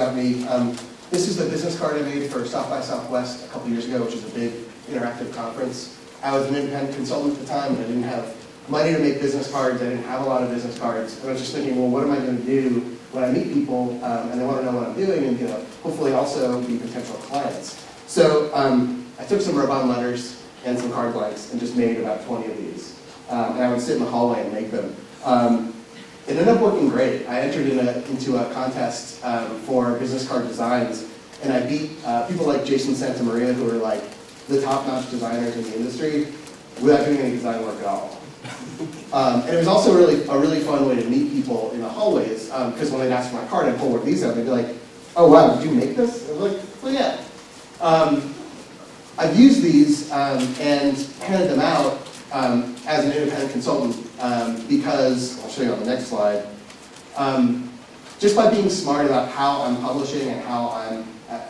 about me. This is the business card I made for South by Southwest a couple years ago, which is a big interactive conference. I was an independent consultant at the time, and I didn't have money to make business cards. I didn't have a lot of business cards. And I was just thinking, well, what am I going to do when I meet people and they want to know what I'm doing and hopefully also be potential clients. So I took some rub-on letters and some card blanks and just made about 20 of these. And I would sit in the hallway and make them. It ended up working great. I entered into a contest for business card designs, and I beat people like Jason Santamaria, who are like the top-notch designers in the industry, without doing any design work at all. And it was also a really fun way to meet people in the hallways, because when they'd ask for my card, I'd pull one of these out, and they'd be like, oh wow, did you make this? I was like, well, yeah. I've used these and handed them out as an independent consultant because, I'll show you on the next slide, just by being smart about how I'm publishing and how I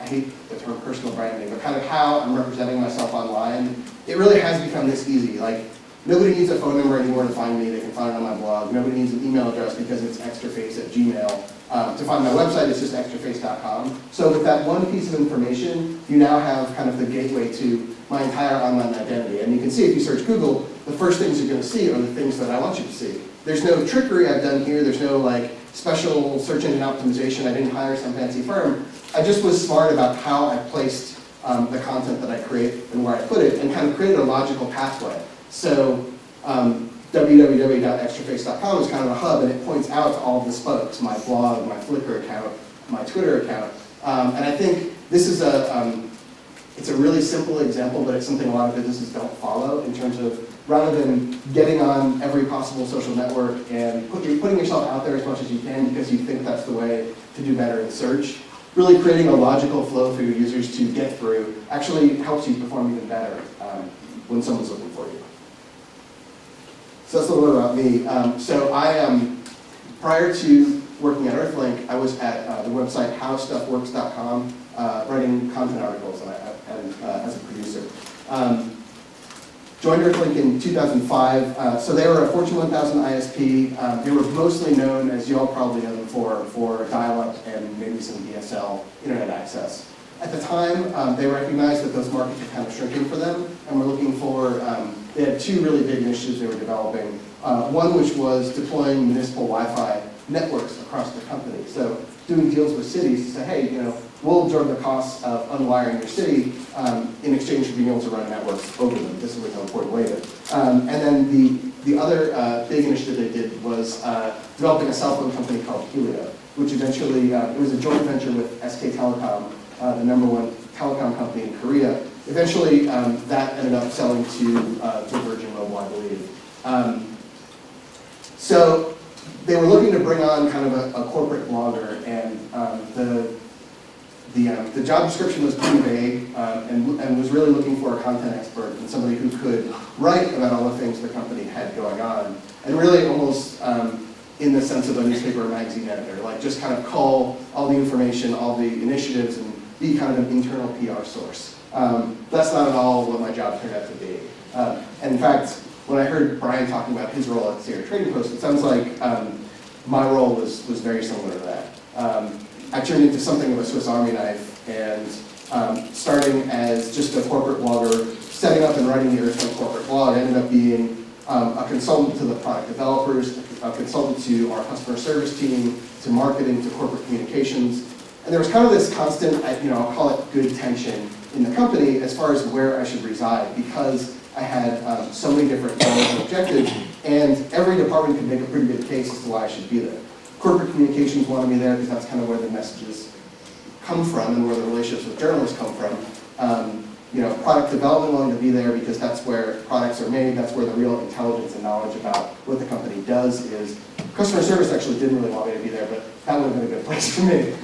hate the term personal branding, but kind of how I'm representing myself online, it really has become this easy. Like, nobody needs a phone number anymore to find me. They can find it on my blog. Nobody needs an email address because it's extraface@gmail. To find my website, it's just extraface.com. So with that one piece of information, you now have kind of the gateway to my entire online identity. And you can see if you search Google, the first things you're going to see are the things that I want you to see. There's no trickery I've done here. There's no like special search engine optimization. I didn't hire some fancy firm. I just was smart about how I placed the content that I create and where I put it, and kind of created a logical pathway. So www.extraface.com is kind of a hub, and it points out to all of the spokes, my blog, my Flickr account, my Twitter account. And I think this is it's a really simple example, but it's something a lot of businesses don't follow in terms of, rather than getting on every possible social network and putting yourself out there as much as you can because you think that's the way to do better in search, really creating a logical flow for your users to get through actually helps you perform even better when someone's looking for you. So that's a little bit about me. So I, prior to working at Earthlink, I was at the website howstuffworks.com writing content articles and as a producer. Joined Earthlink in 2005. So they were a Fortune 1000 ISP. They were mostly known, as you all probably know them for dial-up and maybe some DSL internet access. At the time, they recognized that those markets were kind of shrinking for them, and were looking for, they had two really big initiatives they were developing. One which was deploying municipal Wi-Fi networks across the company. So doing deals with cities to say, hey, we'll absorb the costs of unwiring your city in exchange for being able to run networks over them. This is an important way to. And then the other big initiative they did was developing a cell phone company called Helio, which eventually, it was a joint venture with SK Telecom, the #1 telecom company in Korea. Eventually, that ended up selling to Virgin Mobile, I believe. So they were looking to bring on kind of a corporate blogger, and the job description was pretty vague, and was really looking for a content expert and somebody who could write about all the things the company had going on, and really almost in the sense of a newspaper or magazine editor, like just kind of cull all the information, all the initiatives, and be kind of an internal PR source. That's not at all what my job turned out to be. And in fact, when I heard Brian talking about his role at Sierra Trading Post, it sounds like my role was very similar to that. I turned into something of a Swiss Army knife, and starting as just a corporate blogger, setting up and writing the Earthlink corporate blog, I ended up being a consultant to the product developers, a consultant to our customer service team, to marketing, to corporate communications. And there was kind of this constant, I'll call it good tension in the company as far as where I should reside, because I had so many different goals and objectives, and every department could make a pretty good case as to why I should be there. Corporate communications wanted me there because that's kind of where the messages come from and where the relationships with journalists come from. Product development wanted to be there because that's where products are made, that's where the real intelligence and knowledge about what the company does is. Customer service actually didn't really want me to be there, but that would have been a good place for me.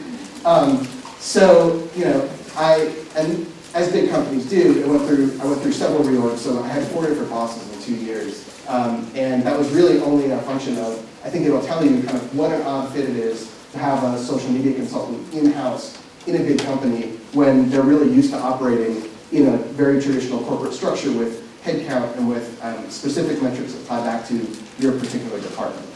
And as big companies do, I went through several reorgs, so I had 4 different bosses in 2 years. And that was really only a function of, I think it'll tell you kind of what an odd fit it is to have a social media consultant in-house in a big company when they're really used to operating in a very traditional corporate structure with headcount and with specific metrics that tie back to your particular department.